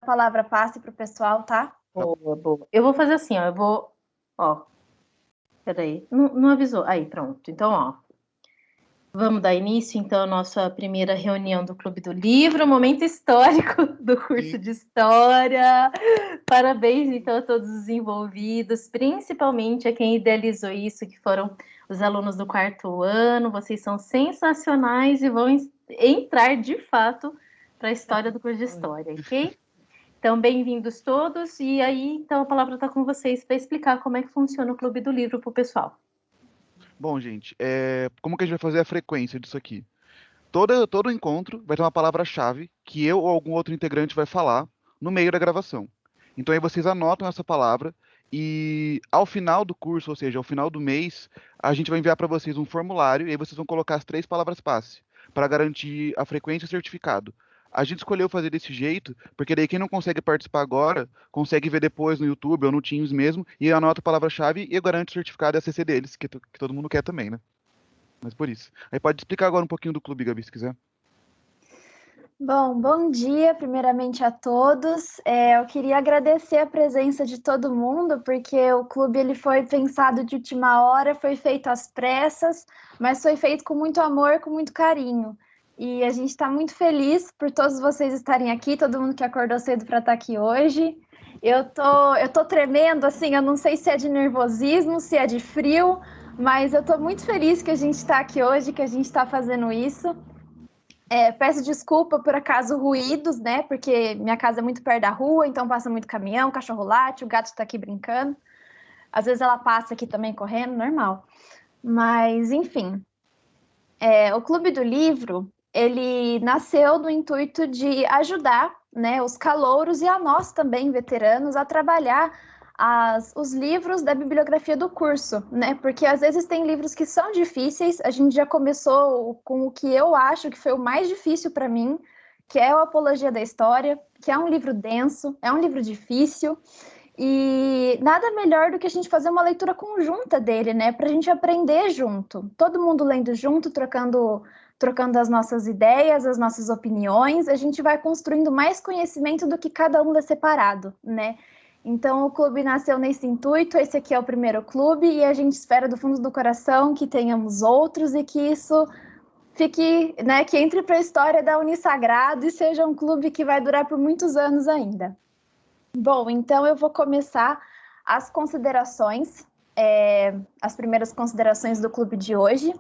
palavra passe para o pessoal, tá? Boa, boa. Eu vou fazer assim, ó. Ó. Peraí. Não avisou. Aí, pronto. Então, ó. Vamos dar início, então, à nossa primeira reunião do Clube do Livro, momento histórico do curso de História. Parabéns, então, a todos os envolvidos, principalmente a quem idealizou isso, que foram os alunos do 4º ano. Vocês são sensacionais e vão entrar, de fato, para a história do curso de História, ok? Então, bem-vindos todos. E aí, então, a palavra está com vocês para explicar como é que funciona o Clube do Livro para o pessoal. Bom, gente, como que a gente vai fazer a frequência disso aqui? Todo encontro vai ter uma palavra-chave que eu ou algum outro integrante vai falar no meio da gravação. Então aí vocês anotam essa palavra e ao final do curso, ou seja, ao final do mês, a gente vai enviar para vocês um formulário e aí vocês vão colocar as 3 palavras-passe para garantir a frequência e o certificado. A gente escolheu fazer desse jeito, porque daí quem não consegue participar agora, consegue ver depois no YouTube ou no Teams mesmo, e anota a palavra-chave e garante o certificado e a CC deles, que todo mundo quer também, né? Mas por isso. Aí pode explicar agora um pouquinho do clube, Gabi, se quiser. Bom dia, primeiramente a todos. Eu queria agradecer a presença de todo mundo, porque o clube ele foi pensado de última hora, foi feito às pressas, mas foi feito com muito amor, com muito carinho. E a gente está muito feliz por todos vocês estarem aqui, todo mundo que acordou cedo para estar aqui hoje. Eu tô tremendo, assim, eu não sei se é de nervosismo, se é de frio, mas eu tô muito feliz que a gente está aqui hoje, que a gente está fazendo isso. Peço desculpa por acaso ruídos, né? Porque minha casa é muito perto da rua, então passa muito caminhão, cachorro late, o gato está aqui brincando. Às vezes ela passa aqui também correndo, normal. Mas, enfim, o Clube do Livro, ele nasceu no intuito de ajudar, né, os calouros e a nós também, veteranos, a trabalhar os livros da bibliografia do curso, né? Porque às vezes tem livros que são difíceis. A gente já começou com o que eu acho que foi o mais difícil para mim, que é o Apologia da História, que é um livro denso, é um livro difícil. E nada melhor do que a gente fazer uma leitura conjunta dele, né? Para a gente aprender junto. Todo mundo lendo junto, trocando as nossas ideias, as nossas opiniões, a gente vai construindo mais conhecimento do que cada um lê separado, né? Então, o clube nasceu nesse intuito, esse aqui é o primeiro clube, e a gente espera do fundo do coração que tenhamos outros e que isso fique, né, que entre para a história da Unisagrado e seja um clube que vai durar por muitos anos ainda. Bom, então eu vou começar as considerações, as primeiras considerações do clube de hoje.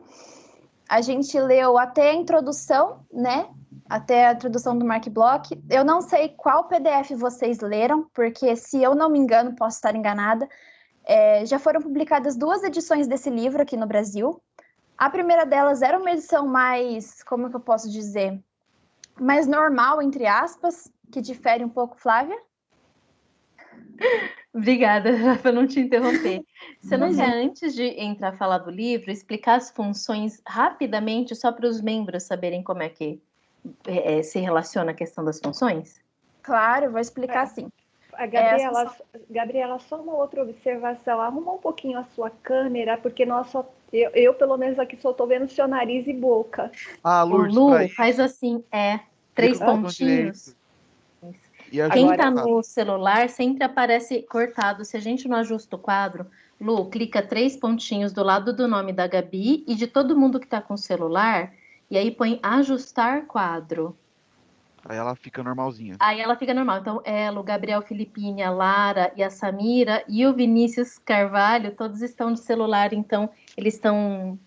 A gente leu até a introdução, né? Até a introdução do Mark Bloch. Eu não sei qual PDF vocês leram, porque se eu não me engano, posso estar enganada, já foram publicadas 2 edições desse livro aqui no Brasil. A primeira delas era uma edição mais, como que eu posso dizer, mais normal, entre aspas, que difere um pouco, Flávia? Obrigada, para não te interromper. Você não quer, antes de entrar a falar do livro, explicar as funções rapidamente, só para os membros saberem como é que se relaciona a questão das funções? Claro, vou explicar sim. Gabriela, só uma outra observação. Arruma um pouquinho a sua câmera, porque eu pelo menos aqui só estou vendo seu nariz e boca. Lourdes, Lu, faz assim, 3 pontinhos. Quem está no celular sempre aparece cortado. Se a gente não ajusta o quadro, Lu, clica 3 pontinhos do lado do nome da Gabi e de todo mundo que está com o celular, e aí põe ajustar quadro. Aí ela fica normalzinha. Aí ela fica normal. Então, ela, o Gabriel Filipine, a Lara e a Samira e o Vinícius Carvalho, todos estão de celular, então eles estão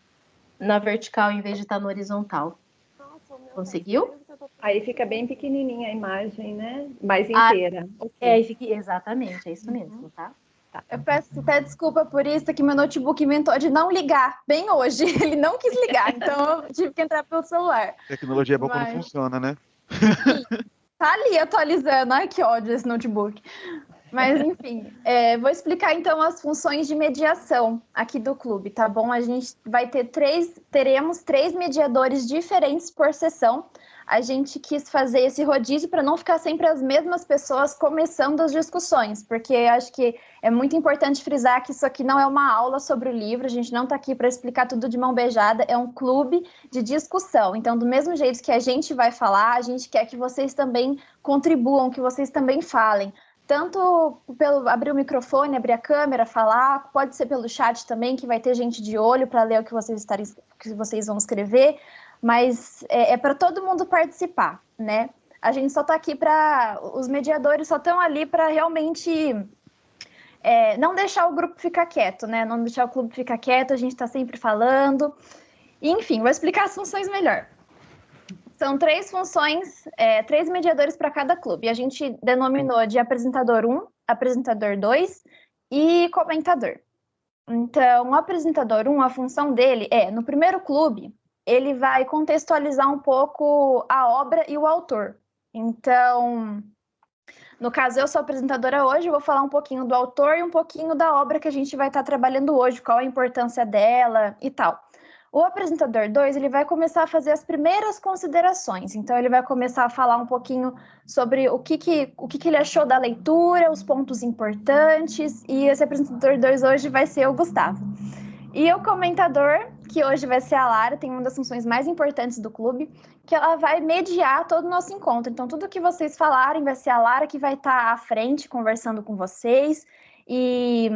na vertical em vez de estar no horizontal. Conseguiu? Aí fica bem pequenininha a imagem, né? Mais inteira. Exatamente, é isso mesmo, tá? Eu peço até desculpa por isso, que meu notebook inventou de não ligar bem hoje. Ele não quis ligar, então eu tive que entrar pelo celular. Tecnologia é boa quando funciona, né? Tá ali atualizando. Ai, que ódio esse notebook. Mas, enfim, vou explicar então as funções de mediação aqui do clube, tá bom? A gente vai teremos 3 mediadores diferentes por sessão. a gente quis fazer esse rodízio para não ficar sempre as mesmas pessoas começando as discussões, porque acho que é muito importante frisar que isso aqui não é uma aula sobre o livro, a gente não está aqui para explicar tudo de mão beijada, é um clube de discussão. Então, do mesmo jeito que a gente vai falar, a gente quer que vocês também contribuam, que vocês também falem. Tanto pelo abrir o microfone, abrir a câmera, falar, pode ser pelo chat também, que vai ter gente de olho para ler o que vocês vão escrever, mas é para todo mundo participar, né? A gente só está aqui para... Os mediadores só estão ali para realmente não deixar o grupo ficar quieto, né? Não deixar o clube ficar quieto, a gente está sempre falando. Enfim, vou explicar as funções melhor. São 3 funções, 3 mediadores para cada clube. A gente denominou de apresentador 1, apresentador 2 e comentador. Então, o apresentador 1, a função dele no primeiro clube, ele vai contextualizar um pouco a obra e o autor. Então, no caso, eu sou apresentadora hoje, eu vou falar um pouquinho do autor e um pouquinho da obra que a gente vai estar trabalhando hoje, qual a importância dela e tal. O apresentador 2, ele vai começar a fazer as primeiras considerações. Então, ele vai começar a falar um pouquinho sobre o que ele achou da leitura, os pontos importantes, e esse apresentador 2 hoje vai ser o Gustavo. E o comentador, que hoje vai ser a Lara, tem uma das funções mais importantes do clube, que ela vai mediar todo o nosso encontro. Então, tudo que vocês falarem vai ser a Lara que vai estar à frente, conversando com vocês. E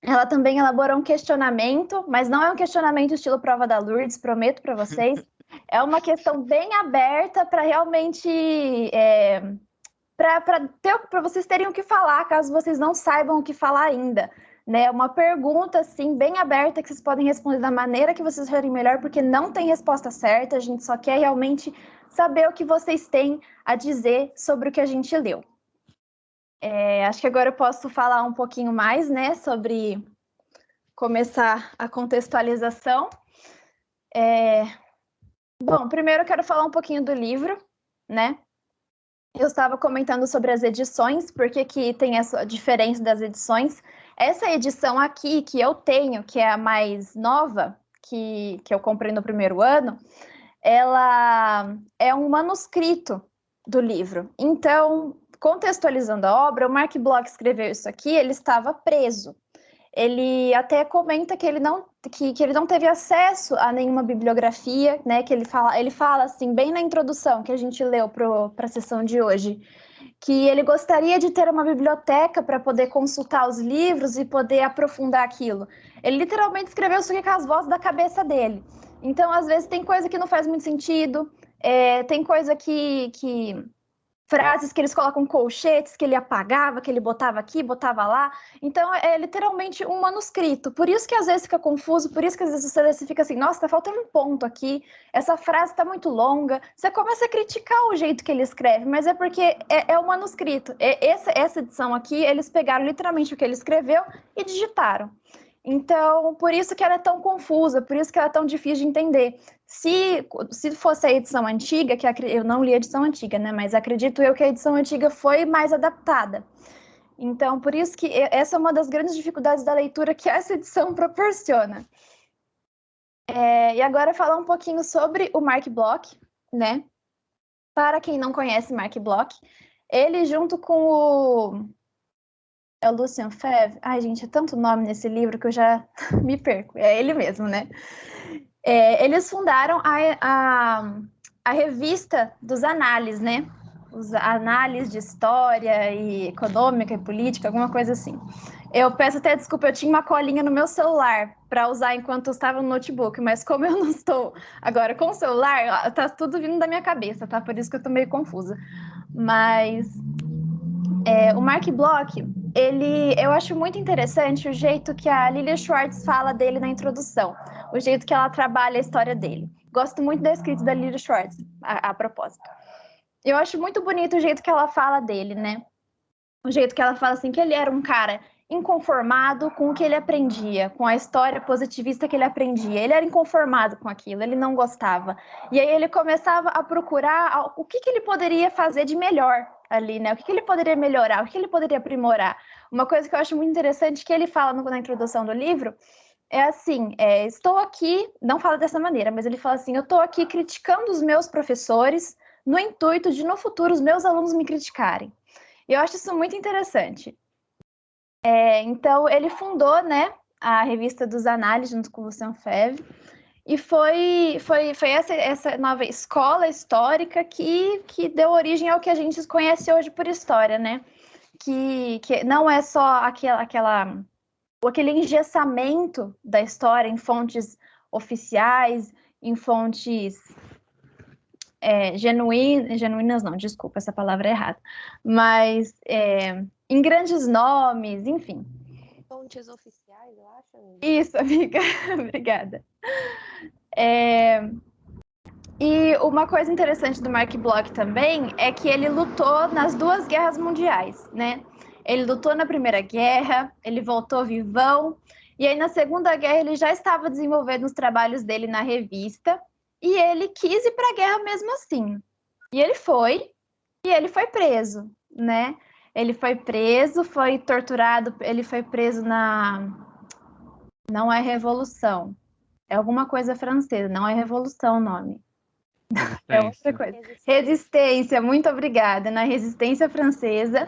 ela também elaborou um questionamento, mas não é um questionamento estilo prova da Lourdes, prometo para vocês. É uma questão bem aberta para realmente... para vocês terem o que falar, caso vocês não saibam o que falar ainda. Né, uma pergunta, assim, bem aberta, que vocês podem responder da maneira que vocês acharem melhor, porque não tem resposta certa, a gente só quer realmente saber o que vocês têm a dizer sobre o que a gente leu. Acho que agora eu posso falar um pouquinho mais, né, sobre começar a contextualização. Bom, primeiro eu quero falar um pouquinho do livro, né? Eu estava comentando sobre as edições, porque que tem essa diferença das edições. Essa edição aqui que eu tenho, que é a mais nova, que eu comprei no primeiro ano, ela é um manuscrito do livro. Então, contextualizando a obra, o Mark Bloch escreveu isso aqui, ele estava preso. Ele até comenta que ele não teve acesso a nenhuma bibliografia, né? Que ele fala assim, bem na introdução que a gente leu para a sessão de hoje, que ele gostaria de ter uma biblioteca para poder consultar os livros e poder aprofundar aquilo. Ele literalmente escreveu isso aqui com as vozes da cabeça dele. Então, às vezes, tem coisa que não faz muito sentido, tem coisa frases que eles colocam colchetes, que ele apagava, que ele botava aqui, botava lá. Então, é literalmente um manuscrito. Por isso que às vezes fica confuso, por isso que às vezes você fica assim, nossa, tá faltando um ponto aqui, essa frase tá muito longa. Você começa a criticar o jeito que ele escreve, mas é porque é o manuscrito. Essa edição aqui, eles pegaram literalmente o que ele escreveu e digitaram. Então, por isso que ela é tão confusa, por isso que ela é tão difícil de entender. Se fosse a edição antiga, que eu não li a edição antiga, né? Mas acredito eu que a edição antiga foi mais adaptada. Então, por isso que essa é uma das grandes dificuldades da leitura que essa edição proporciona. E agora falar um pouquinho sobre o Mark Bloch, né? Para quem não conhece Mark Bloch, ele junto com o Lucian Febvre. Ai, gente, é tanto nome nesse livro que eu já me perco. É ele mesmo, né? Eles fundaram a revista dos análises, né? Os análises de história e econômica e política, alguma coisa assim. Eu peço até desculpa, eu tinha uma colinha no meu celular para usar enquanto eu estava no notebook, mas como eu não estou agora com o celular, tá tudo vindo da minha cabeça, tá? Por isso que eu tô meio confusa. Mas o Mark Bloch, eu acho muito interessante o jeito que a Lilia Schwartz fala dele na introdução, o jeito que ela trabalha a história dele. Gosto muito da escrita da Lilia Schwartz, a propósito. Eu acho muito bonito o jeito que ela fala dele, né? O jeito que ela fala assim, que ele era um cara inconformado com o que ele aprendia, com a história positivista que ele aprendia. Ele era inconformado com aquilo, ele não gostava. E aí ele começava a procurar o que ele poderia fazer de melhor ali, né? O que ele poderia melhorar, o que ele poderia aprimorar. Uma coisa que eu acho muito interessante que ele fala na introdução do livro é assim, estou aqui, não fala dessa maneira, mas ele fala assim, eu estou aqui criticando os meus professores no intuito de, no futuro, os meus alunos me criticarem. E eu acho isso muito interessante. Então, ele fundou, né, a revista dos Análises, junto com o Lucian Febvre, e foi essa nova escola histórica que deu origem ao que a gente conhece hoje por história, né? Que não é só aquele engessamento da história em fontes oficiais, em fontes genuínas não, desculpa, essa palavra é errada, mas em grandes nomes, enfim. Fontes oficiais, eu acho, amiga. Isso, amiga, obrigada. E uma coisa interessante do Mark Bloch também é que ele lutou nas 2 guerras mundiais, né? Ele lutou na Primeira Guerra, ele voltou vivão, e aí na Segunda Guerra ele já estava desenvolvendo os trabalhos dele na revista, e ele quis ir para a guerra mesmo assim. E ele foi preso, né? Ele foi preso, foi torturado, ele foi preso Não é Revolução, é alguma coisa francesa, não é Revolução o nome. É outra coisa. Resistência, muito obrigada. Na Resistência Francesa.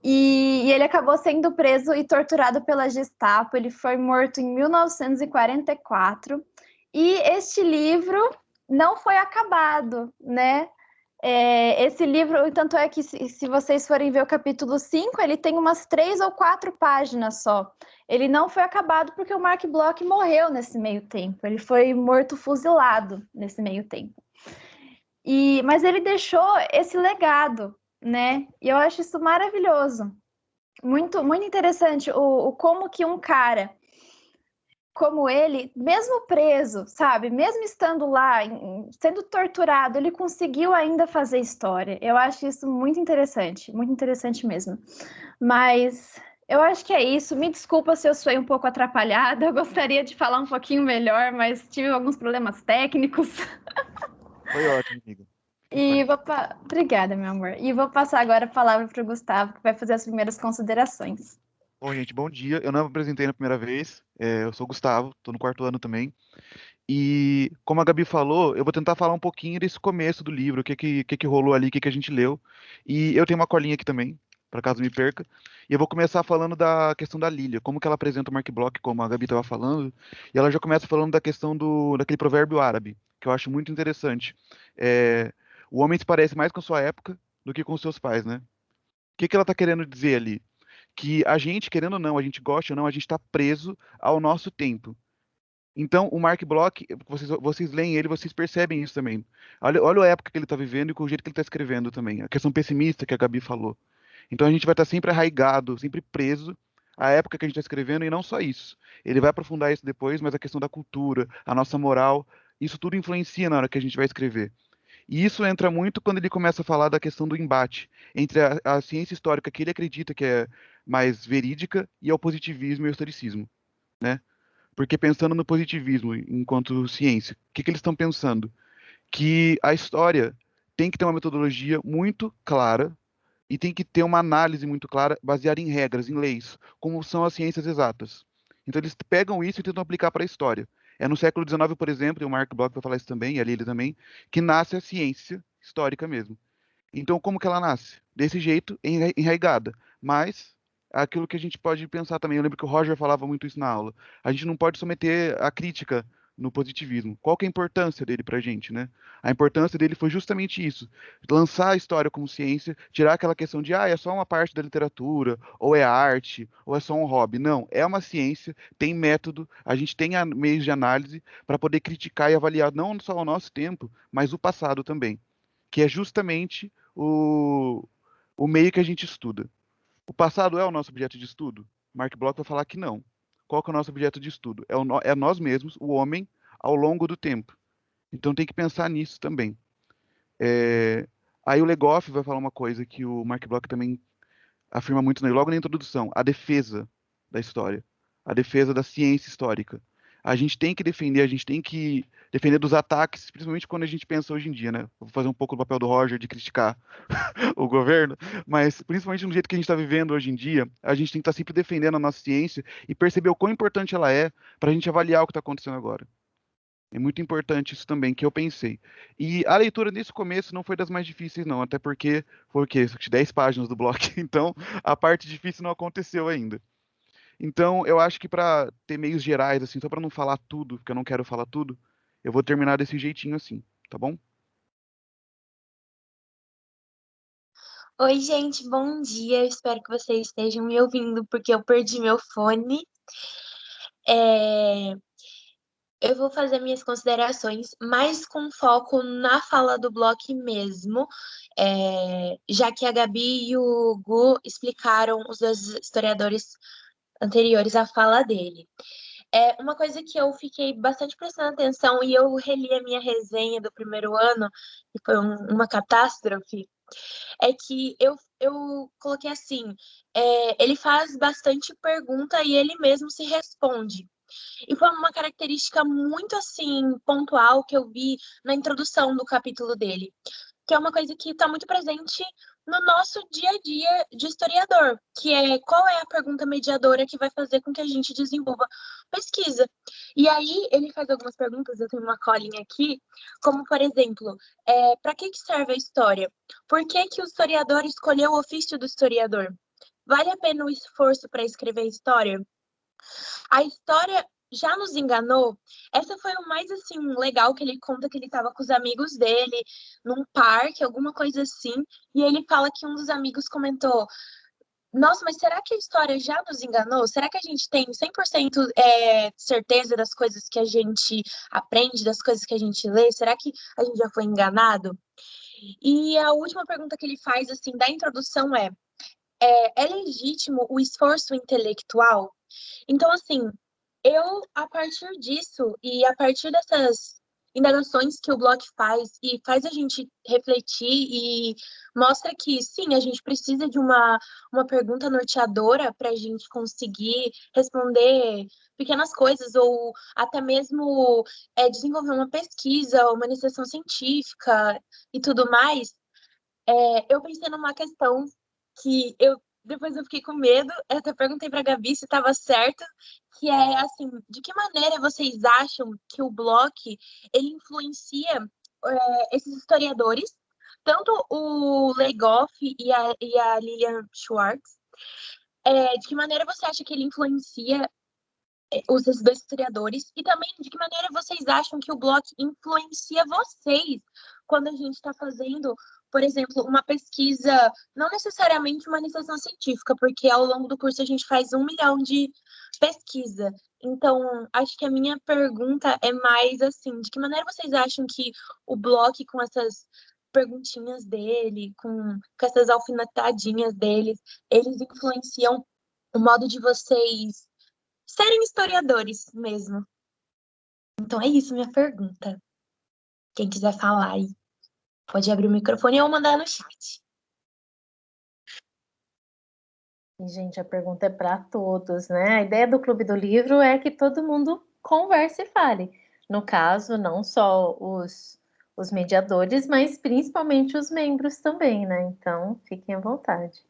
E ele acabou sendo preso e torturado pela Gestapo. Ele foi morto em 1944. E este livro não foi acabado, né? Esse livro, tanto é que se vocês forem ver o capítulo 5, ele tem umas 3 ou 4 páginas só. Ele não foi acabado porque o Mark Bloch morreu nesse meio tempo. Ele foi morto fuzilado nesse meio tempo. Mas ele deixou esse legado, né? E eu acho isso maravilhoso. Muito, muito interessante como que um cara como ele, mesmo preso, sabe? Mesmo estando lá, sendo torturado, ele conseguiu ainda fazer história. Eu acho isso muito interessante mesmo. Mas eu acho que é isso. Me desculpa se eu sou um pouco atrapalhada. Eu gostaria de falar um pouquinho melhor, mas tive alguns problemas técnicos. Foi ótimo, amiga. Obrigada, meu amor. E vou passar agora a palavra para o Gustavo, que vai fazer as primeiras considerações. Bom, gente, bom dia. Eu não me apresentei na primeira vez. Eu sou o Gustavo, estou no 4º ano também. E como a Gabi falou, eu vou tentar falar um pouquinho desse começo do livro, o que rolou ali, o que a gente leu. E eu tenho uma colinha aqui também, para caso me perca. E eu vou começar falando da questão da Lilia, como que ela apresenta o Mark Bloch, como a Gabi estava falando. E ela já começa falando da questão daquele provérbio árabe, que eu acho muito interessante. O homem se parece mais com a sua época do que com seus pais, né? O que ela está querendo dizer ali? Que a gente, querendo ou não, a gente gosta ou não, a gente está preso ao nosso tempo. Então, o Mark Bloch, vocês leem ele, vocês percebem isso também. Olha a época que ele está vivendo e com o jeito que ele está escrevendo também. A questão pessimista que a Gabi falou. Então, a gente vai estar sempre arraigado, sempre preso à época que a gente está escrevendo, e não só isso. Ele vai aprofundar isso depois, mas a questão da cultura, a nossa moral, isso tudo influencia na hora que a gente vai escrever. E isso entra muito quando ele começa a falar da questão do embate entre a ciência histórica que ele acredita que é mais verídica e ao positivismo e ao historicismo, né? Porque pensando no positivismo enquanto ciência, o que eles estão pensando? Que a história tem que ter uma metodologia muito clara e tem que ter uma análise muito clara baseada em regras, em leis, como são as ciências exatas. Então eles pegam isso e tentam aplicar para a história. É no século XIX, por exemplo, e o Mark Bloch vai falar isso também, e a Lily também, que nasce a ciência histórica mesmo. Então, como que ela nasce? Desse jeito, enraigada. Mas, aquilo que a gente pode pensar também, eu lembro que o Roger falava muito isso na aula, a gente não pode someter a crítica no positivismo. Qual que é a importância dele pra gente, né? A importância dele foi justamente isso, lançar a história como ciência, tirar aquela questão de, é só uma parte da literatura, ou é arte, ou é só um hobby. Não, é uma ciência, tem método, a gente tem meios de análise para poder criticar e avaliar não só o nosso tempo, mas o passado também, que é justamente o meio que a gente estuda. O passado é o nosso objeto de estudo? Mark Bloch vai falar que não. Qual que é o nosso objeto de estudo? É nós mesmos, o homem, ao longo do tempo. Então tem que pensar nisso também. Aí o Legoff vai falar uma coisa que o Mark Bloch também afirma muito logo na introdução, a defesa da história, a defesa da ciência histórica. A gente tem que defender dos ataques, principalmente quando a gente pensa hoje em dia, né? Vou fazer um pouco do papel do Roger de criticar o governo, mas principalmente no jeito que a gente está vivendo hoje em dia, a gente tem que estar sempre defendendo a nossa ciência e perceber o quão importante ela é para a gente avaliar o que está acontecendo agora. É muito importante isso também, que eu pensei. E a leitura nesse começo não foi das mais difíceis, não, até porque foi o quê? 10 páginas do bloco, então a parte difícil não aconteceu ainda. Então, eu acho que para ter meios gerais, assim, só para não falar tudo, porque eu não quero falar tudo, eu vou terminar desse jeitinho assim, tá bom? Oi, gente, bom dia. Espero que vocês estejam me ouvindo, porque eu perdi meu fone. É, Eu vou fazer minhas considerações mais com foco na fala do bloco mesmo, já que a Gabi e o Gu explicaram os dois historiadores anteriores à fala dele. Uma coisa que eu fiquei bastante prestando atenção e eu reli a minha resenha do primeiro ano, que foi uma catástrofe, é que eu coloquei assim, ele faz bastante pergunta e ele mesmo se responde. E foi uma característica muito assim pontual que eu vi na introdução do capítulo dele, que é uma coisa que está muito presente no nosso dia a dia de historiador, que é qual é a pergunta mediadora que vai fazer com que a gente desenvolva pesquisa. E aí ele faz algumas perguntas, eu tenho uma colinha aqui, como por exemplo, para que serve a história? Por que que o historiador escolheu o ofício do historiador? Vale a pena o esforço para escrever história? A história já nos enganou. Essa foi o mais assim legal que ele conta que ele estava com os amigos dele num parque, alguma coisa assim, e ele fala que um dos amigos comentou: "Nossa, mas será que a história já nos enganou? Será que a gente tem 100% certeza das coisas que a gente aprende, das coisas que a gente lê? Será que a gente já foi enganado?" E a última pergunta que ele faz assim da introdução é legítimo o esforço intelectual? Então, assim, a partir disso e a partir dessas indagações que o Bloch faz e faz a gente refletir e mostra que, sim, a gente precisa de uma pergunta norteadora para a gente conseguir responder pequenas coisas ou até mesmo desenvolver uma pesquisa, uma iniciação científica e tudo mais. Eu pensei numa questão que depois eu fiquei com medo, eu até perguntei para a Gabi se estava certo, que é assim, de que maneira vocês acham que o Bloch ele influencia esses historiadores, tanto o Legoff e a Lilian Schwartz, de que maneira você acha que ele influencia esses dois historiadores e também de que maneira vocês acham que o Bloch influencia vocês quando a gente está fazendo, por exemplo, uma pesquisa, não necessariamente uma iniciação científica, porque ao longo do curso a gente faz 1 milhão de pesquisa. Então, acho que a minha pergunta é mais assim, de que maneira vocês acham que o Bloch, com essas perguntinhas dele, com essas alfinetadinhas deles, eles influenciam o modo de vocês serem historiadores mesmo. Então é isso minha pergunta. Quem quiser falar aí, pode abrir o microfone ou mandar no chat. E, gente, a pergunta é para todos, né? A ideia do Clube do Livro é que todo mundo converse e fale. No caso, não só os mediadores, mas principalmente os membros também, né? Então, fiquem à vontade.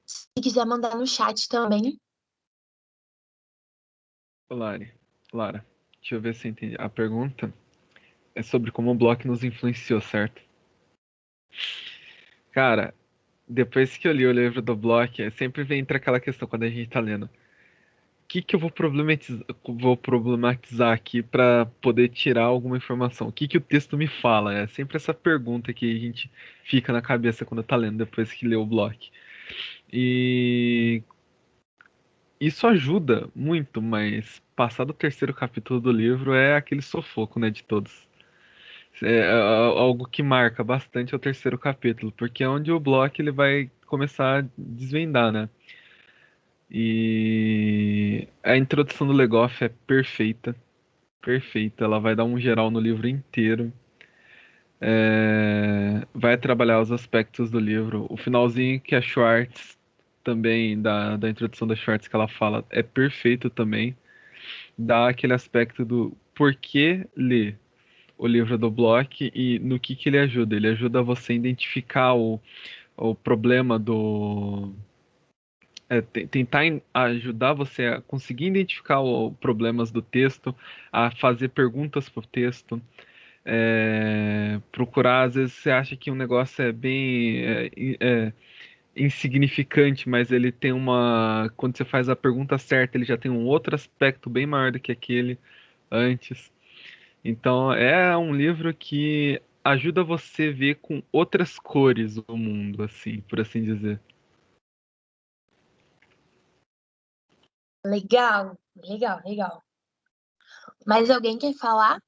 Se quiser mandar no chat também. Lara, deixa eu ver se eu entendi. A pergunta é sobre como o Bloch nos influenciou, certo? Cara, depois que eu li o livro do Bloch, sempre vem entre aquela questão quando a gente tá lendo. O que que eu vou problematizar aqui para poder tirar alguma informação? O que que o texto me fala? É sempre essa pergunta que a gente fica na cabeça quando tá lendo depois que lê o Bloch. E isso ajuda muito, mas passado o terceiro capítulo do livro é aquele sufoco, né, de todos. Algo que marca bastante é o terceiro capítulo, porque é onde o Bloch ele vai começar a desvendar, né? E a introdução do Legoff é perfeita, perfeita. Ela vai dar um geral no livro inteiro. Vai trabalhar os aspectos do livro. O finalzinho que a Schwartz também, da introdução da Schwartz que ela fala, é perfeito também. Dá aquele aspecto do porquê ler o livro do Bloch e no que ele ajuda. Ele ajuda você a identificar o problema tentar ajudar você a conseguir identificar problemas do texto, a fazer perguntas para o texto, procurar, às vezes você acha que um negócio é bem insignificante, mas ele tem quando você faz a pergunta certa, ele já tem um outro aspecto bem maior do que aquele antes. Então, é um livro que ajuda você a ver com outras cores o mundo, assim, por assim dizer. Legal, legal, legal. Mais alguém quer falar?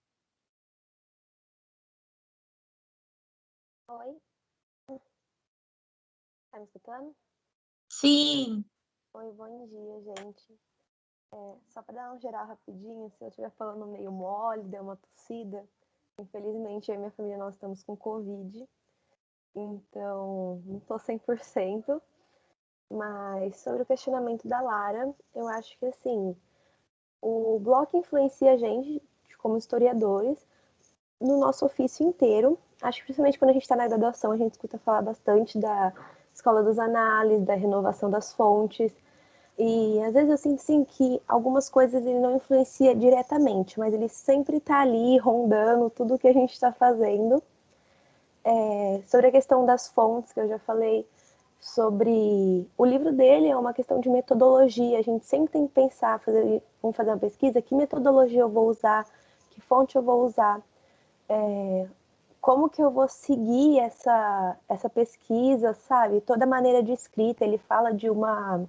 Oi, tá me escutando? Sim. Oi, bom dia, gente. Só para dar um geral rapidinho, se eu estiver falando meio mole, der uma tossida, infelizmente eu e minha família nós estamos com Covid, então não tô 100%, mas sobre o questionamento da Lara, eu acho que assim, o Bloch influencia a gente, como historiadores, no nosso ofício inteiro. Acho que principalmente quando a gente está na graduação, a gente escuta falar bastante da escola dos análises, da renovação das fontes. E às vezes eu sinto sim que algumas coisas ele não influencia diretamente, mas ele sempre está ali rondando tudo que a gente está fazendo. Sobre a questão das fontes, que eu já falei, sobre o livro dele é uma questão de metodologia. A gente sempre tem que pensar, vamos fazer uma pesquisa, que metodologia eu vou usar, que fonte eu vou usar, como que eu vou seguir essa pesquisa, sabe? Toda a maneira de escrita, ele fala de uma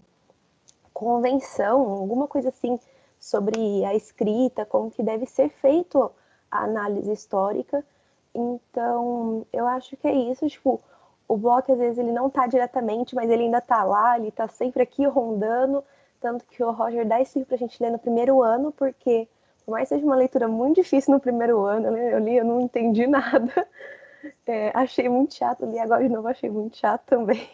convenção, alguma coisa assim, sobre a escrita, como que deve ser feito a análise histórica. Então, eu acho que é isso, tipo, o Bloch, às vezes, ele não tá diretamente, mas ele ainda tá lá, ele tá sempre aqui rondando, tanto que o Roger dá esse livro pra gente ler no primeiro ano, porque, por mais que seja uma leitura muito difícil no primeiro ano, né, eu li, eu não entendi nada, achei muito chato, li agora de novo, achei muito chato também,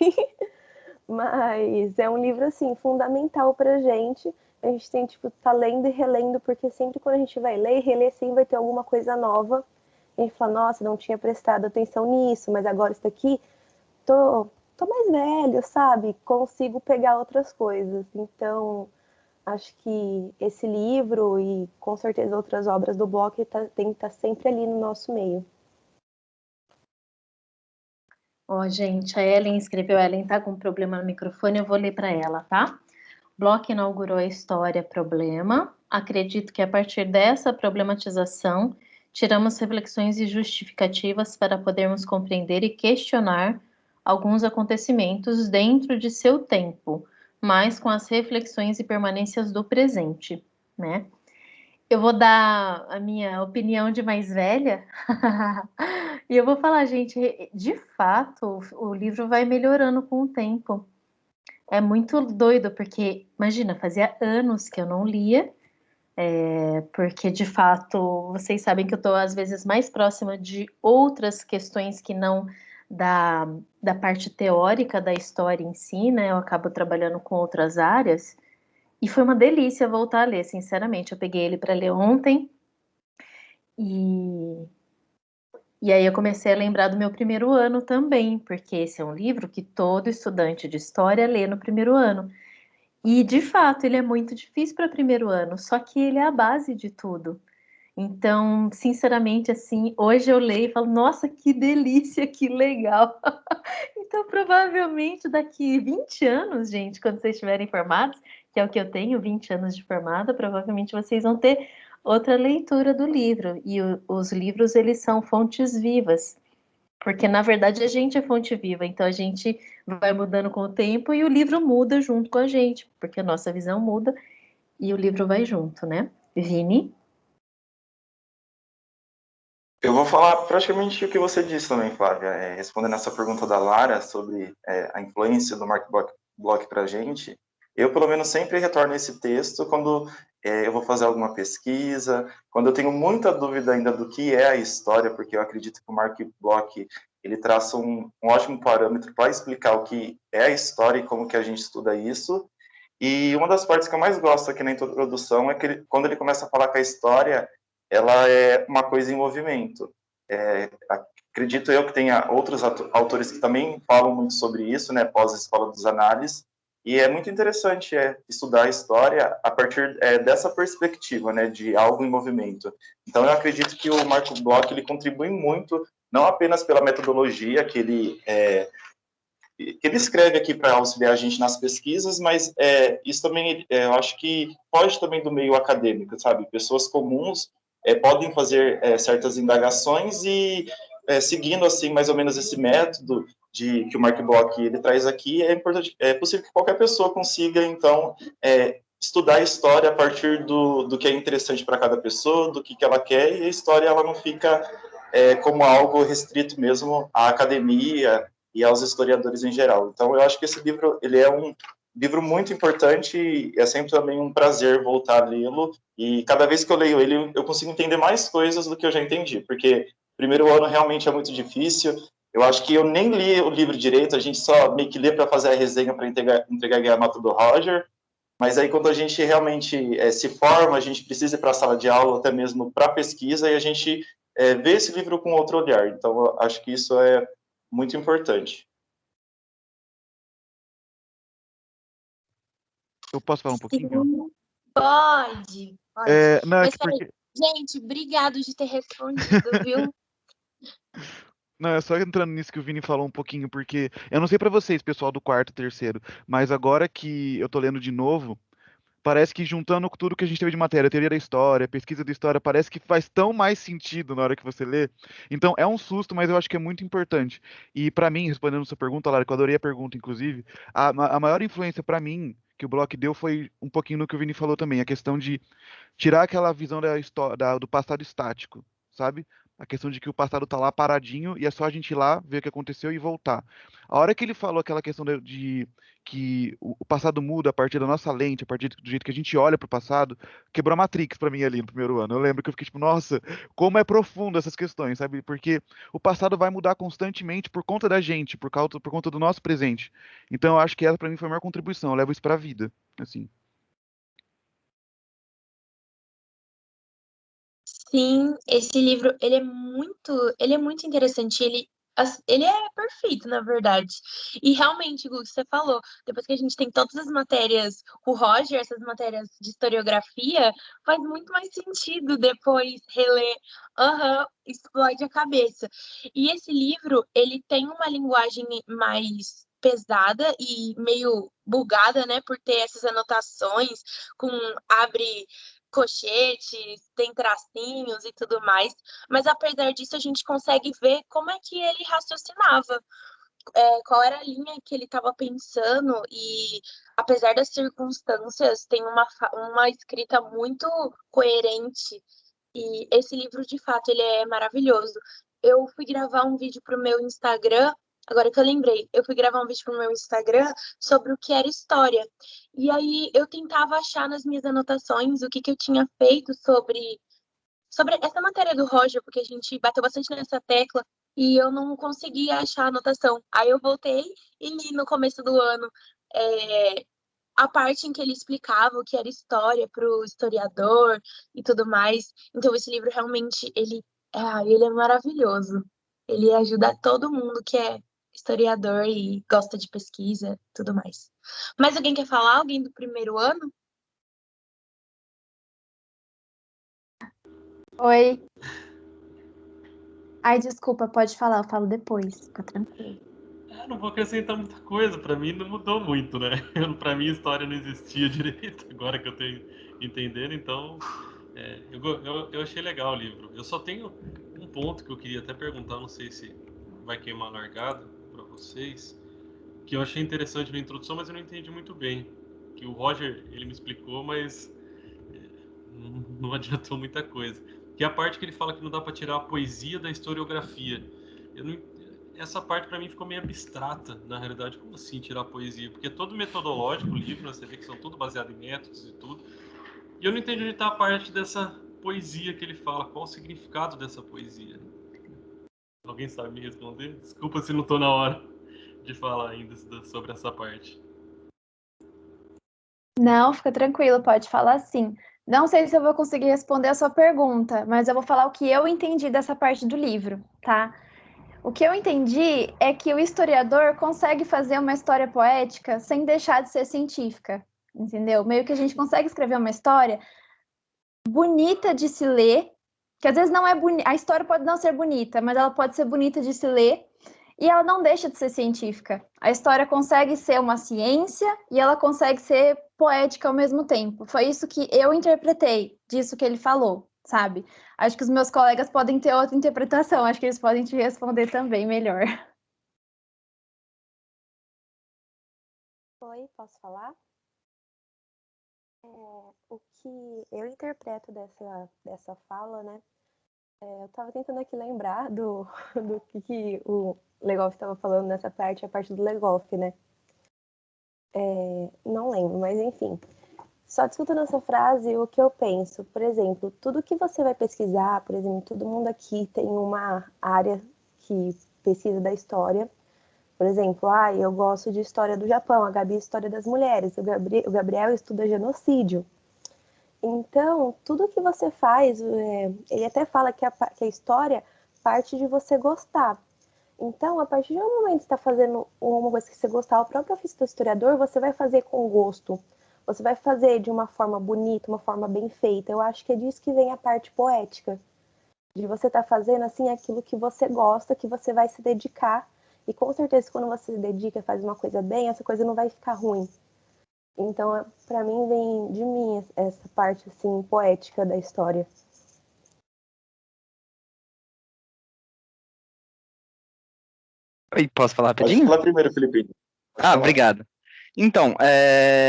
mas é um livro, assim, fundamental pra gente, a gente tem, tipo, tá lendo e relendo, porque sempre quando a gente vai ler e reler, assim, vai ter alguma coisa nova, a gente fala, nossa, não tinha prestado atenção nisso, mas agora isso daqui, tô mais velho, sabe? Consigo pegar outras coisas. Então, acho que esse livro e com certeza outras obras do Bloch tem que estar sempre ali no nosso meio. Ó, gente, a Ellen escreveu, a Ellen tá com um problema no microfone, eu vou ler para ela, tá? Bloch inaugurou a história problema. Acredito que a partir dessa problematização, tiramos reflexões e justificativas para podermos compreender e questionar alguns acontecimentos dentro de seu tempo, mas com as reflexões e permanências do presente, né? Eu vou dar a minha opinião de mais velha. E eu vou falar, gente, de fato, o livro vai melhorando com o tempo. É muito doido, porque, imagina, fazia anos que eu não lia, porque, de fato, vocês sabem que eu estou, às vezes, mais próxima de outras questões que não da parte teórica da história em si, né? Eu acabo trabalhando com outras áreas. E foi uma delícia voltar a ler, sinceramente. Eu peguei ele para ler ontem e aí eu comecei a lembrar do meu primeiro ano também, porque esse é um livro que todo estudante de história lê no primeiro ano. E, de fato, ele é muito difícil para primeiro ano, só que ele é a base de tudo. Então, sinceramente, assim, hoje eu leio e falo, nossa, que delícia, que legal. Então, provavelmente, daqui 20 anos, gente, quando vocês estiverem formados, que é o que eu tenho, 20 anos de formada, provavelmente vocês vão ter outra leitura do livro. E os livros, eles são fontes vivas. Porque, na verdade, a gente é fonte viva, então a gente vai mudando com o tempo e o livro muda junto com a gente, porque a nossa visão muda e o livro vai junto, né? Vini? Eu vou falar praticamente o que você disse também, Flávia. Respondendo essa pergunta da Lara sobre a influência do Mark Bloch para a gente, eu, pelo menos, sempre retorno esse texto quando eu vou fazer alguma pesquisa, quando eu tenho muita dúvida ainda do que é a história, porque eu acredito que o Mark Bloch ele traça um ótimo parâmetro para explicar o que é a história e como que a gente estuda isso. E uma das partes que eu mais gosto aqui na introdução é que quando ele começa a falar que a história ela é uma coisa em movimento. Acredito eu que tenha outros autores que também falam muito sobre isso, né, pós-escola dos análises, E é muito interessante estudar a história a partir dessa perspectiva, né, de algo em movimento. Então, eu acredito que o Marco Bloch ele contribui muito, não apenas pela metodologia que ele escreve aqui para auxiliar a gente nas pesquisas, mas isso também, eu acho que foge também do meio acadêmico, sabe? Pessoas comuns podem fazer certas indagações e, seguindo, assim, mais ou menos esse método que o Mark Bloch ele traz aqui, é possível que qualquer pessoa consiga, então, estudar a história a partir do que é interessante para cada pessoa, do que ela quer, e a história ela não fica como algo restrito mesmo à academia e aos historiadores em geral. Então, eu acho que esse livro ele é um livro muito importante e é sempre também um prazer voltar a lê-lo. E cada vez que eu leio ele, eu consigo entender mais coisas do que eu já entendi, porque o primeiro ano realmente é muito difícil. Eu acho que eu nem li o livro direito, a gente só meio que lê para fazer a resenha para entregar a nota do Roger. Mas aí, quando a gente realmente se forma, a gente precisa ir para a sala de aula, até mesmo para pesquisa, e a gente vê esse livro com outro olhar. Então, eu acho que isso é muito importante. Eu posso falar um pouquinho? Sim, pode. Não, Mas peraí, gente, obrigado de ter respondido, viu? Não, é só entrando nisso que o Vini falou um pouquinho, porque eu não sei pra vocês, pessoal do quarto, terceiro, mas agora que eu tô lendo de novo, parece que juntando tudo que a gente teve de matéria, teoria da história, pesquisa da história, parece que faz tão mais sentido na hora que você lê. Então é um susto, mas eu acho que é muito importante. E pra mim, respondendo sua pergunta, Lara, que eu adorei a pergunta, inclusive, a maior influência pra mim que o Bloch deu foi um pouquinho no que o Vini falou também, a questão de tirar aquela visão da história, do passado estático, sabe? A questão de que o passado tá lá paradinho e é só a gente ir lá, ver o que aconteceu e voltar. A hora que ele falou aquela questão de que o passado muda a partir da nossa lente, a partir do jeito que a gente olha pro passado, quebrou a Matrix pra mim ali no primeiro ano. Eu lembro que eu fiquei tipo, nossa, como é profundo essas questões, sabe? Porque o passado vai mudar constantemente por conta da gente, por conta do nosso presente. Então eu acho que essa pra mim foi a maior contribuição, eu levo isso pra vida, assim. Sim, esse livro, ele é muito interessante, ele é perfeito, na verdade. E realmente, Gu, que você falou, depois que a gente tem todas as matérias, o Roger, essas matérias de historiografia, faz muito mais sentido depois reler. Aham, explode a cabeça. E esse livro, ele tem uma linguagem mais pesada e meio bugada, né, por ter essas anotações com abre colchetes, tem tracinhos e tudo mais, mas apesar disso a gente consegue ver como é que ele raciocinava, qual era a linha que ele estava pensando e apesar das circunstâncias tem uma escrita muito coerente e esse livro de fato ele é maravilhoso. Eu fui gravar um vídeo para o meu Instagram. Agora que eu lembrei, eu fui gravar um vídeo pro meu Instagram sobre o que era história. E aí eu tentava achar nas minhas anotações o que eu tinha feito sobre essa matéria do Roger, porque a gente bateu bastante nessa tecla e eu não conseguia achar a anotação. Aí eu voltei e li no começo do ano a parte em que ele explicava o que era história para o historiador e tudo mais. Então esse livro realmente ele é maravilhoso. Ele ajuda todo mundo que é historiador e gosta de pesquisa e tudo mais. Mas alguém quer falar? Alguém do primeiro ano? Oi. Ai, desculpa, pode falar, eu falo depois, fica tranquilo. Não vou acrescentar muita coisa, pra mim não mudou muito, né? Pra mim a história não existia direito, agora que eu tenho entendendo, então eu achei legal o livro. Eu só tenho um ponto que eu queria até perguntar, não sei se vai queimar largada pra vocês, que eu achei interessante na introdução, mas eu não entendi muito bem. Que o Roger, ele me explicou, mas não adiantou muita coisa. Que é a parte que ele fala que não dá pra tirar a poesia da historiografia. Essa parte pra mim ficou meio abstrata, na realidade. Como assim tirar a poesia? Porque é todo metodológico o livro, você vê que são tudo baseado em métodos e tudo. E eu não entendi onde tá a parte dessa poesia que ele fala. Qual o significado dessa poesia? Alguém sabe me responder? Desculpa se não tô na hora de falar ainda sobre essa parte. Não, fica tranquilo, pode falar sim. Não sei se eu vou conseguir responder a sua pergunta, mas eu vou falar o que eu entendi dessa parte do livro, tá? O que eu entendi é que o historiador consegue fazer uma história poética sem deixar de ser científica, entendeu? Meio que a gente consegue escrever uma história bonita de se ler, que às vezes não é bonita, a história pode não ser bonita, mas ela pode ser bonita de se ler, e ela não deixa de ser científica. A história consegue ser uma ciência e ela consegue ser poética ao mesmo tempo. Foi isso que eu interpretei disso que ele falou, sabe? Acho que os meus colegas podem ter outra interpretação, acho que eles podem te responder também melhor. Oi, posso falar? O que eu interpreto dessa fala, né? Eu estava tentando aqui lembrar do que o Legoff estava falando nessa parte, a parte do Legoff, né? Não lembro, mas enfim. Só discutindo essa frase, o que eu penso, por exemplo, tudo que você vai pesquisar, por exemplo, todo mundo aqui tem uma área que pesquisa da história. Por exemplo, eu gosto de história do Japão, a Gabi história das mulheres, o Gabriel estuda genocídio. Então, tudo que você faz, ele até fala que a história parte de você gostar. Então, a partir do momento que você está fazendo uma coisa que você gostar, o próprio ofício do historiador, você vai fazer com gosto. Você vai fazer de uma forma bonita, uma forma bem feita. Eu acho que é disso que vem a parte poética. De você estar fazendo, assim, aquilo que você gosta, que você vai se dedicar. E com certeza, quando você se dedica e faz uma coisa bem, essa coisa não vai ficar ruim. Então, para mim, vem de mim essa parte, assim, poética da história. Oi, posso falar Pode rapidinho? falar primeiro, Felipe. Obrigado. Então,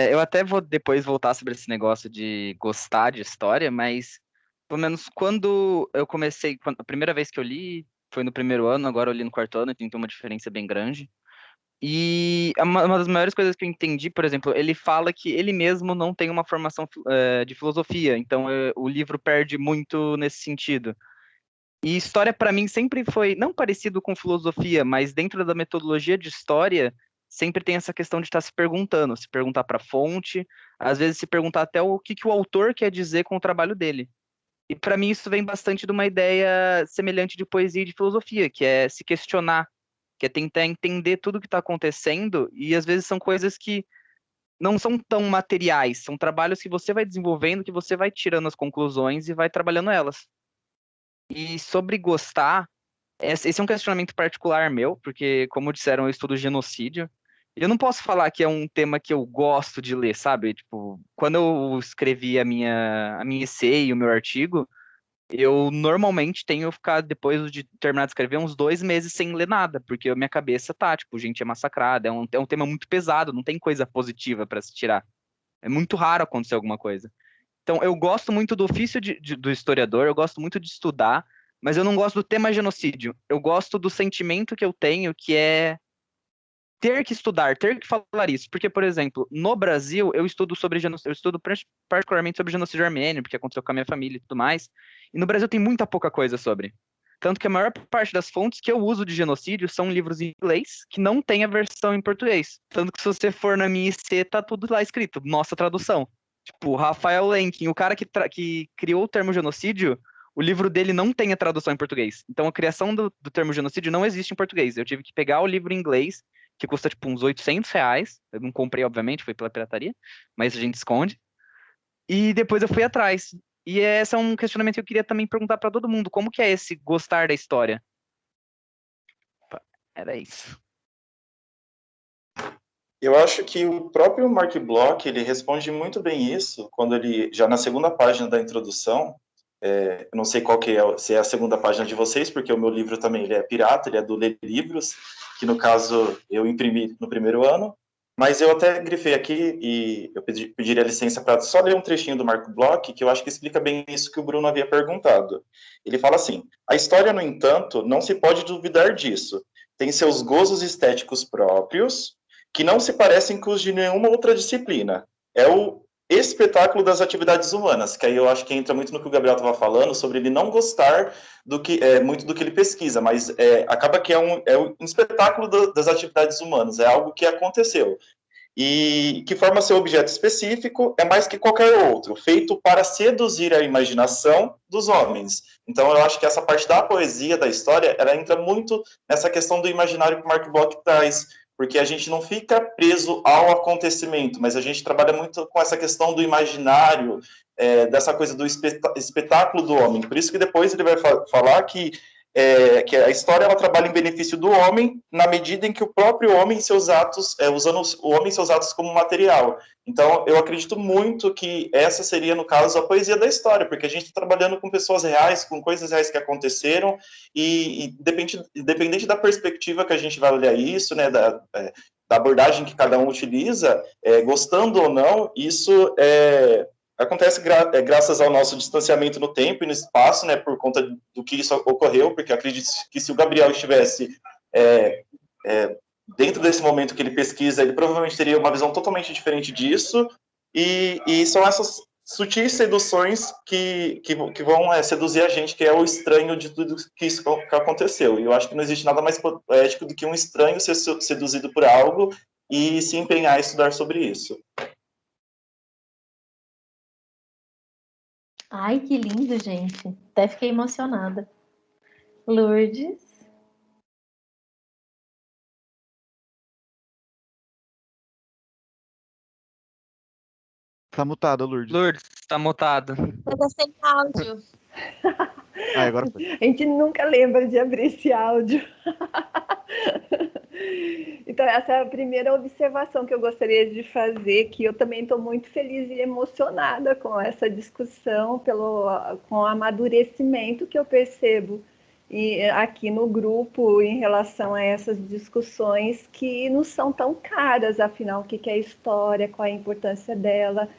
eu até vou depois voltar sobre esse negócio de gostar de história, mas pelo menos quando eu comecei, a primeira vez que eu li foi no primeiro ano, agora eu li no quarto ano, então tem uma diferença bem grande. E uma das maiores coisas que eu entendi, por exemplo, ele fala que ele mesmo não tem uma formação de filosofia, então o livro perde muito nesse sentido. E história, para mim, sempre foi, não parecido com filosofia, mas dentro da metodologia de história, sempre tem essa questão de estar se perguntando, se perguntar para a fonte, às vezes se perguntar até o que o autor quer dizer com o trabalho dele. E para mim isso vem bastante de uma ideia semelhante de poesia e de filosofia, que é se questionar, que é tentar entender tudo o que está acontecendo, e às vezes são coisas que não são tão materiais, são trabalhos que você vai desenvolvendo, que você vai tirando as conclusões e vai trabalhando elas. E sobre gostar, esse é um questionamento particular meu, porque, como disseram, eu estudo genocídio. E eu não posso falar que é um tema que eu gosto de ler, sabe? Tipo, quando eu escrevi a minha essay, o meu artigo, eu normalmente tenho ficado, depois de terminar de escrever, uns 2 meses sem ler nada, porque a minha cabeça tá, tipo, gente é massacrada, é um tema muito pesado, não tem coisa positiva para se tirar. É muito raro acontecer alguma coisa. Então, eu gosto muito do ofício do historiador, eu gosto muito de estudar, mas eu não gosto do tema genocídio. Eu gosto do sentimento que eu tenho, que é ter que estudar, ter que falar isso. Porque, por exemplo, no Brasil, eu estudo sobre genocídio, eu estudo particularmente sobre genocídio armênio, porque aconteceu com a minha família e tudo mais. E no Brasil tem muita pouca coisa sobre. Tanto que a maior parte das fontes que eu uso de genocídio são livros em inglês que não tem a versão em português. Tanto que se você for na minha IC, tá tudo lá escrito, nossa tradução. Tipo, Rafael Lenkin, o cara que criou o termo genocídio, o livro dele não tem a tradução em português. Então a criação do termo genocídio não existe em português. Eu tive que pegar o livro em inglês, que custa tipo uns R$ 800. Eu não comprei, obviamente, foi pela pirataria, mas a gente esconde. E depois eu fui atrás. E esse é um questionamento que eu queria também perguntar para todo mundo. Como que é esse gostar da história? Era isso. Eu acho que o próprio Mark Bloch, ele responde muito bem isso, quando ele, já na segunda página da introdução, eu não sei qual que é, se é a segunda página de vocês, porque o meu livro também ele é pirata, ele é do Ler Livros, que no caso eu imprimi no primeiro ano, mas eu até grifei aqui e eu pediria licença para só ler um trechinho do Mark Bloch, que eu acho que explica bem isso que o Bruno havia perguntado. Ele fala assim: a história, no entanto, não se pode duvidar disso. Tem seus gozos estéticos próprios, que não se parecem com os de nenhuma outra disciplina. É o espetáculo das atividades humanas, que aí eu acho que entra muito no que o Gabriel estava falando, sobre ele não gostar muito do que ele pesquisa, mas acaba que é um espetáculo das atividades humanas, é algo que aconteceu. e que forma seu objeto específico é mais que qualquer outro, feito para seduzir a imaginação dos homens. Então, eu acho que essa parte da poesia, da história, ela entra muito nessa questão do imaginário que o Mark Bloch traz, porque a gente não fica preso ao acontecimento, mas a gente trabalha muito com essa questão do imaginário, dessa coisa do espetáculo do homem. Por isso que depois ele vai falar que a história ela trabalha em benefício do homem na medida em que o próprio homem e seus atos, usando o homem e seus atos como material. Então, eu acredito muito que essa seria, no caso, a poesia da história, porque a gente está trabalhando com pessoas reais, com coisas reais que aconteceram, e independente da perspectiva que a gente vai olhar isso, né, da abordagem que cada um utiliza, gostando ou não, isso acontece graças ao nosso distanciamento no tempo e no espaço, né, por conta do que isso ocorreu, porque acredito que se o Gabriel estivesse dentro desse momento que ele pesquisa, ele provavelmente teria uma visão totalmente diferente disso, e são essas sutis seduções que vão seduzir a gente, que é o estranho de tudo que isso que aconteceu. E eu acho que não existe nada mais poético do que um estranho ser seduzido por algo e se empenhar a estudar sobre isso. Ai, que lindo, gente. Até fiquei emocionada. Lourdes? Tá mutada, Lourdes. Lourdes, tá mutada. Tá sem áudio. Agora foi. A gente nunca lembra de abrir esse áudio. Então, essa é a primeira observação que eu gostaria de fazer, que eu também estou muito feliz e emocionada com essa discussão, com o amadurecimento que eu percebo aqui no grupo em relação a essas discussões que não são tão caras, afinal, o que é a história, qual é a importância dela,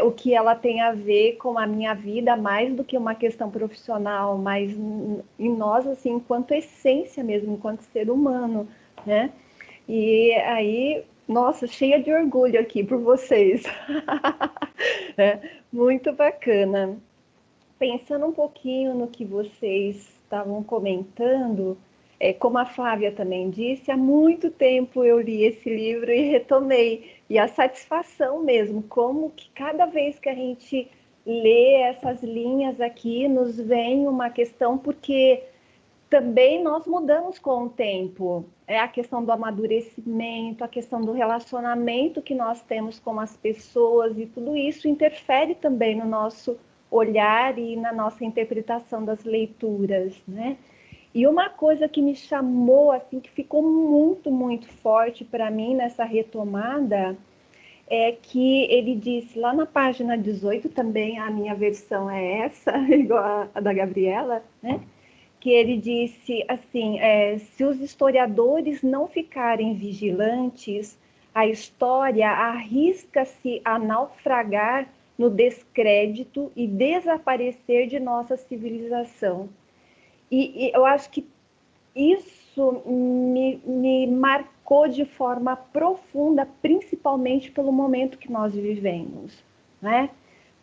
o que ela tem a ver com a minha vida, mais do que uma questão profissional, mas em nós, assim, enquanto essência mesmo, enquanto ser humano, né? E aí, nossa, cheia de orgulho aqui por vocês. Muito bacana. Pensando um pouquinho no que vocês estavam comentando, como a Flávia também disse, há muito tempo eu li esse livro e retomei. E a satisfação mesmo, como que cada vez que a gente lê essas linhas aqui, nos vem uma questão, porque também nós mudamos com o tempo. É a questão do amadurecimento, a questão do relacionamento que nós temos com as pessoas, e tudo isso interfere também no nosso olhar e na nossa interpretação das leituras, né? E uma coisa que me chamou, assim, que ficou muito, muito forte para mim nessa retomada, é que ele disse lá na página 18, também a minha versão é essa, igual a da Gabriela, né? Que ele disse assim, se os historiadores não ficarem vigilantes, a história arrisca-se a naufragar no descrédito e desaparecer de nossa civilização. E eu acho que isso me marcou de forma profunda, principalmente pelo momento que nós vivemos, né?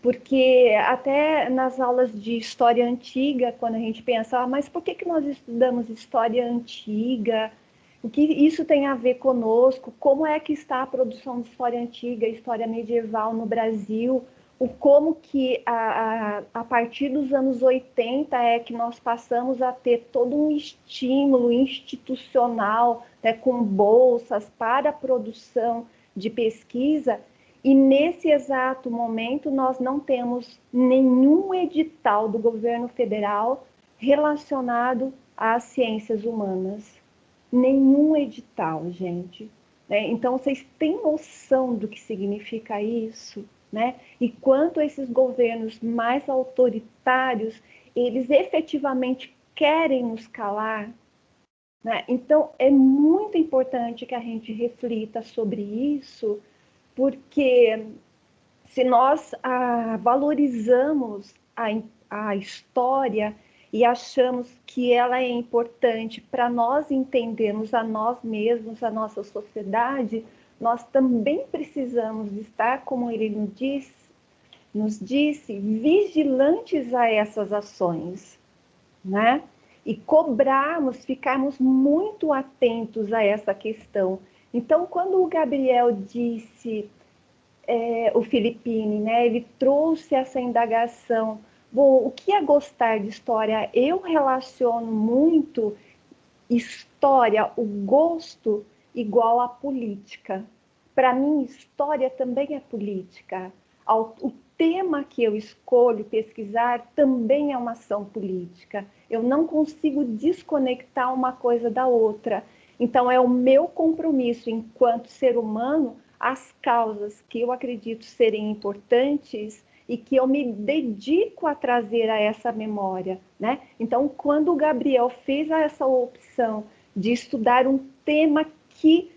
Porque até nas aulas de história antiga, quando a gente pensa, mas por que nós estudamos história antiga? O que isso tem a ver conosco? Como é que está a produção de história antiga, história medieval no Brasil? Como que a partir dos anos 80 é que nós passamos a ter todo um estímulo institucional, né, com bolsas para a produção de pesquisa, e nesse exato momento nós não temos nenhum edital do governo federal relacionado às ciências humanas. Nenhum edital, gente. Então, vocês têm noção do que significa isso? Né? E quanto esses governos mais autoritários, eles efetivamente querem nos calar, né? Então, é muito importante que a gente reflita sobre isso, porque se nós valorizamos a história e achamos que ela é importante para nós entendermos a nós mesmos, a nossa sociedade, nós também precisamos estar, como ele nos disse, vigilantes a essas ações, né? E cobrarmos, ficarmos muito atentos a essa questão. Então, quando o Gabriel disse, o Filippini, né, ele trouxe essa indagação, bom, o que é gostar de história? Eu relaciono muito história, o gosto, igual à política. Para mim, história também é política. O tema que eu escolho pesquisar também é uma ação política. Eu não consigo desconectar uma coisa da outra. Então, é o meu compromisso enquanto ser humano, as causas que eu acredito serem importantes e que eu me dedico a trazer a essa memória, né? Então, quando o Gabriel fez essa opção de estudar um tema que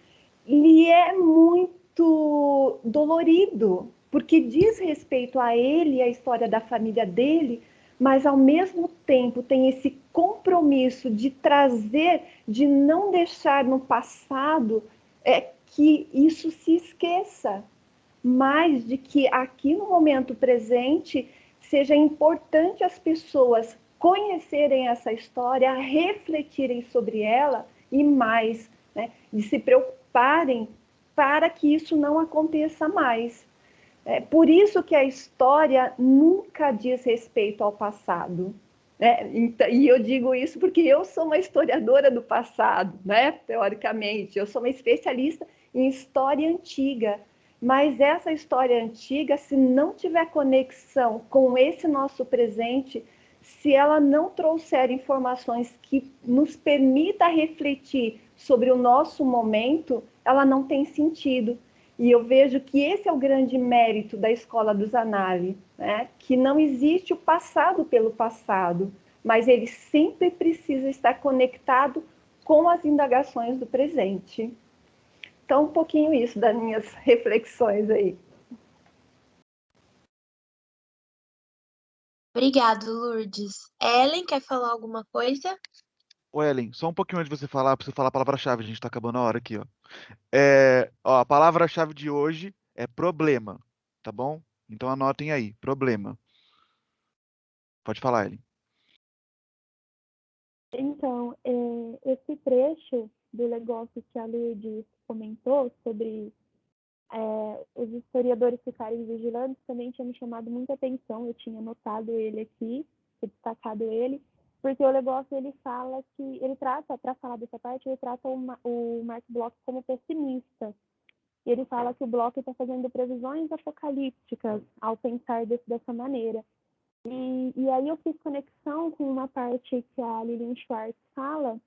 lhe é muito dolorido, porque diz respeito a ele e a história da família dele, mas ao mesmo tempo tem esse compromisso de trazer, de não deixar no passado que isso se esqueça, mas de que aqui no momento presente seja importante as pessoas conhecerem essa história, refletirem sobre ela e mais, né, de se preocuparem para que isso não aconteça mais. Por isso que a história nunca diz respeito ao passado. Né? E eu digo isso porque eu sou uma historiadora do passado, né? Teoricamente. Eu sou uma especialista em história antiga. Mas essa história antiga, se não tiver conexão com esse nosso presente, se ela não trouxer informações que nos permita refletir sobre o nosso momento, ela não tem sentido. E eu vejo que esse é o grande mérito da Escola do Zanardi, né? Que não existe o passado pelo passado, mas ele sempre precisa estar conectado com as indagações do presente. Então, um pouquinho isso das minhas reflexões aí. Obrigado, Lourdes. Ellen, quer falar alguma coisa? Ô, Ellen, só um pouquinho antes de você falar, pra você falar a palavra-chave, a gente tá acabando a hora aqui, ó. A palavra-chave de hoje é problema, tá bom? Então anotem aí, problema. Pode falar, Ellen. Então, esse trecho do negócio que a Lourdes comentou sobre os historiadores ficarem vigilantes também tinha me chamado muita atenção. Eu tinha anotado ele aqui, destacado ele, porque o negócio ele fala que ele trata, para falar dessa parte, ele trata o Mark Bloch como pessimista. E ele fala que o Bloch está fazendo previsões apocalípticas ao pensar dessa maneira. E aí eu fiz conexão com uma parte que a Lilian Schwartz fala,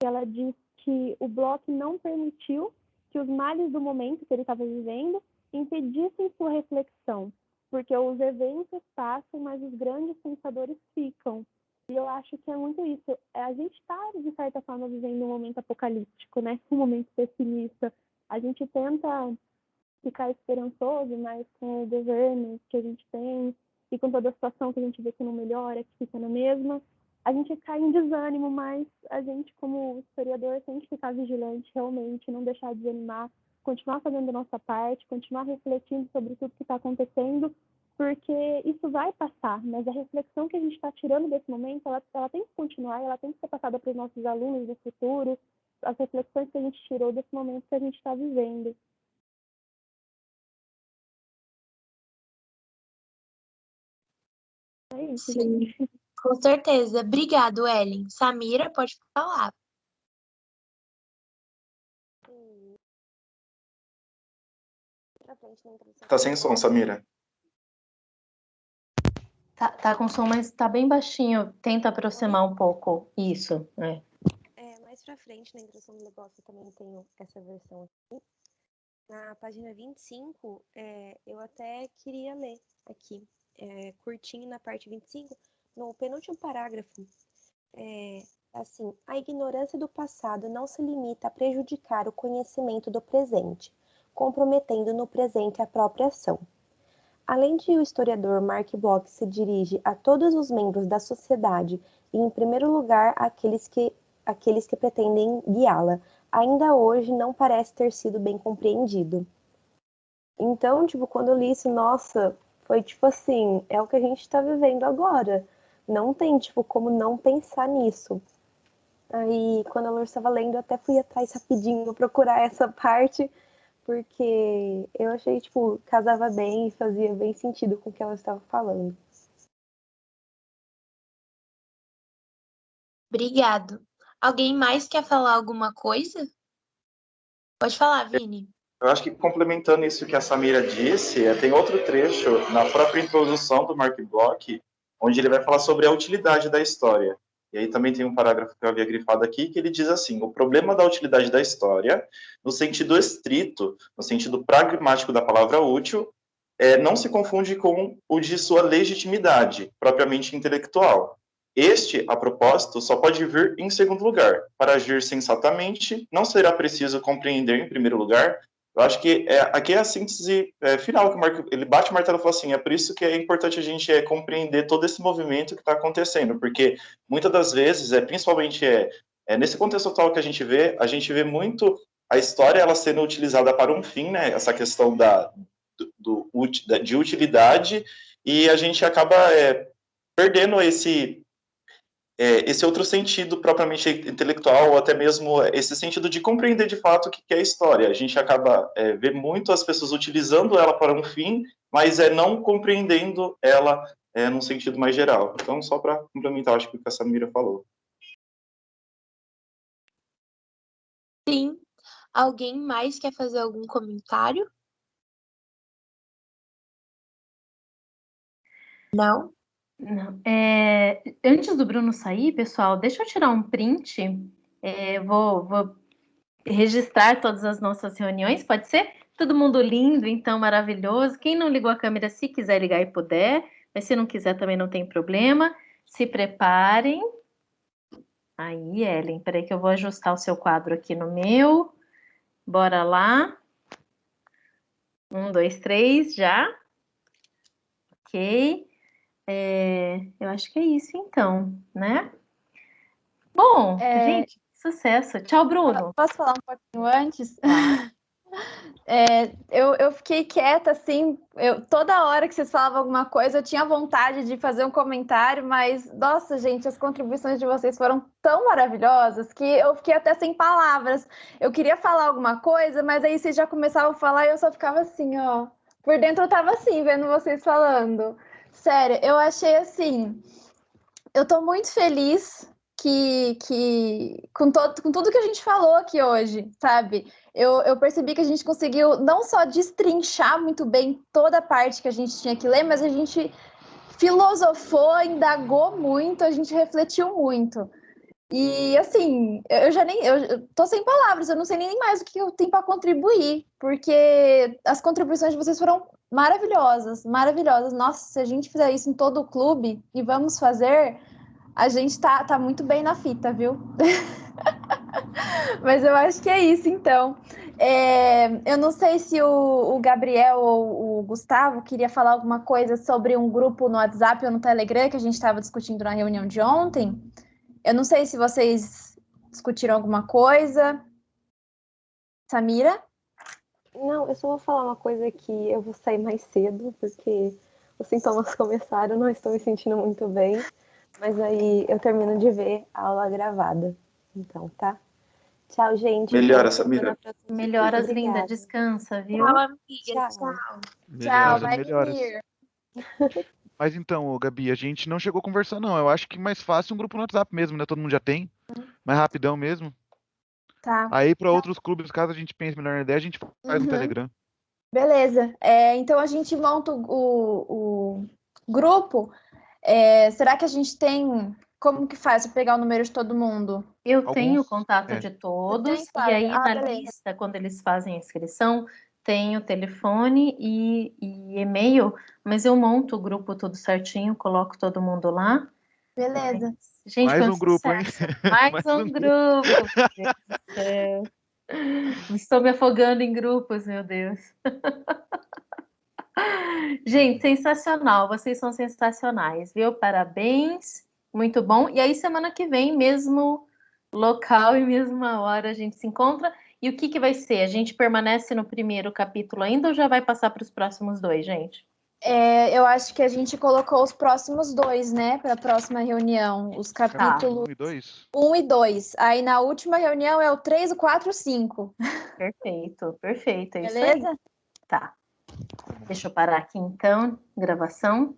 que ela diz que o Bloch não permitiu que os males do momento que ele estava vivendo impedissem sua reflexão, porque os eventos passam, mas os grandes pensadores ficam. E eu acho que é muito isso. A gente está, de certa forma, vivendo um momento apocalíptico, né? Um momento pessimista. A gente tenta ficar esperançoso, mas com o governo que a gente tem e com toda a situação que a gente vê que não melhora, que fica na mesma, a gente cai em desânimo, mas a gente, como historiador, tem que ficar vigilante realmente, não deixar de desanimar, continuar fazendo a nossa parte, continuar refletindo sobre tudo que está acontecendo, porque isso vai passar, mas a reflexão que a gente está tirando desse momento, ela tem que continuar, ela tem que ser passada para os nossos alunos no futuro, as reflexões que a gente tirou desse momento que a gente está vivendo. É isso, Sim, gente. com certeza. Obrigado, Ellen. Samira, pode falar. Tá sem som, Samira. Tá com som, mas tá bem baixinho. Tenta aproximar um pouco. Isso, né? Mais pra frente, na introdução do negócio, eu também tenho essa versão aqui. Na página 25, eu até queria ler aqui, curtinho na parte 25, no penúltimo parágrafo. Assim, a ignorância do passado não se limita a prejudicar o conhecimento do presente, comprometendo no presente a própria ação. Além de o historiador Mark Bloch se dirige a todos os membros da sociedade e, em primeiro lugar, àqueles que pretendem guiá-la, ainda hoje não parece ter sido bem compreendido. Então, quando eu li isso, nossa, foi assim, é o que a gente está vivendo agora. Não tem, como não pensar nisso. Aí, quando a Lourdes estava lendo, eu até fui atrás rapidinho procurar essa parte, porque eu achei, tipo, casava bem e fazia bem sentido com o que ela estava falando. Obrigado. Alguém mais quer falar alguma coisa? Pode falar, Vini. Eu acho que complementando isso que a Samira disse, tem outro trecho na própria introdução do Mark Bloch, onde ele vai falar sobre a utilidade da história. E aí também tem um parágrafo que eu havia grifado aqui, que ele diz assim: o problema da utilidade da história, no sentido estrito, no sentido pragmático da palavra útil, não se confunde com o de sua legitimidade, propriamente intelectual. Este, a propósito, só pode vir em segundo lugar. Para agir sensatamente, não será preciso compreender, em primeiro lugar. Eu acho que aqui é a síntese final, que o Marco, ele bate o martelo e fala assim, é por isso que é importante a gente compreender todo esse movimento que está acontecendo, porque muitas das vezes, principalmente nesse contexto atual que a gente vê muito a história ela sendo utilizada para um fim, né, essa questão de utilidade, e a gente acaba perdendo esse outro sentido propriamente intelectual, ou até mesmo esse sentido de compreender de fato o que é a história. A gente acaba vê muito as pessoas utilizando ela para um fim, mas não compreendendo ela num sentido mais geral. Então, só para complementar, acho que o que a Samira falou. Sim. Alguém mais quer fazer algum comentário? Não? Não. Antes do Bruno sair, pessoal, deixa eu tirar um print. Vou registrar todas as nossas reuniões, pode ser? Todo mundo lindo, então, maravilhoso. Quem não ligou a câmera, se quiser ligar e puder, mas se não quiser também não tem problema. Se preparem. Aí, Ellen, peraí que eu vou ajustar o seu quadro aqui no meu. Bora lá. 1, 2, 3, já. Ok. Eu acho que é isso, então, né? Bom, gente, sucesso. Tchau, Bruno. Posso falar um pouquinho antes? Eu fiquei quieta, assim, toda hora que vocês falavam alguma coisa, eu tinha vontade de fazer um comentário, mas, nossa, gente, as contribuições de vocês foram tão maravilhosas que eu fiquei até sem palavras. Eu queria falar alguma coisa, mas aí vocês já começavam a falar e eu só ficava assim, ó. Por dentro eu tava assim, vendo vocês falando. Sério, eu achei assim... Eu tô muito feliz com tudo que a gente falou aqui hoje, sabe? Eu percebi que a gente conseguiu não só destrinchar muito bem toda a parte que a gente tinha que ler, mas a gente filosofou, indagou muito, a gente refletiu muito. E assim, eu tô sem palavras, eu não sei nem mais o que eu tenho para contribuir, porque as contribuições de vocês foram maravilhosas, maravilhosas. Nossa, se a gente fizer isso em todo o clube, e vamos fazer, a gente tá muito bem na fita, viu? Mas eu acho que é isso, então. Eu não sei se o Gabriel ou o Gustavo queria falar alguma coisa sobre um grupo no WhatsApp ou no Telegram que a gente estava discutindo na reunião de ontem. Eu não sei se vocês discutiram alguma coisa. Samira? Não, eu só vou falar uma coisa que eu vou sair mais cedo, porque os sintomas começaram, não estou me sentindo muito bem. Mas aí eu termino de ver a aula gravada. Então, tá? Tchau, gente. Melhora, Samira. Melhoras, linda. Descansa, viu? Tchau, amiga. Tchau. Tchau, Vai melhoras. Mas então, Gabi, a gente não chegou a conversar, não. Eu acho que mais fácil um grupo no WhatsApp mesmo, né? Todo mundo já tem. Mais rapidão mesmo. Tá. Aí, para outros clubes, caso a gente pense melhor na ideia, a gente faz no Telegram. Beleza. Então a gente monta o grupo. Será que a gente tem... Como que faz para pegar o número de todo mundo? Eu tenho o contato de todos, e aí na beleza. lista, quando eles fazem a inscrição, tem o telefone e e-mail, mas eu monto o grupo tudo certinho, coloco todo mundo lá. Beleza. Gente, Mais foi um grupo, hein? Mais um grupo. Meu Deus do céu. Estou me afogando em grupos, meu Deus. Gente, sensacional. Vocês são sensacionais, viu? Parabéns. Muito bom. E aí, semana que vem, mesmo local e mesma hora, a gente se encontra. E o que vai ser? A gente permanece no primeiro capítulo ainda ou já vai passar para os próximos 2, gente? Eu acho que a gente colocou os próximos 2, né, para a próxima reunião, os capítulos 1 e 2? 1 e 2. Aí na última reunião é o 3, o 4 e o 5. Perfeito, é isso aí. Beleza? Tá. Deixa eu parar aqui então, gravação.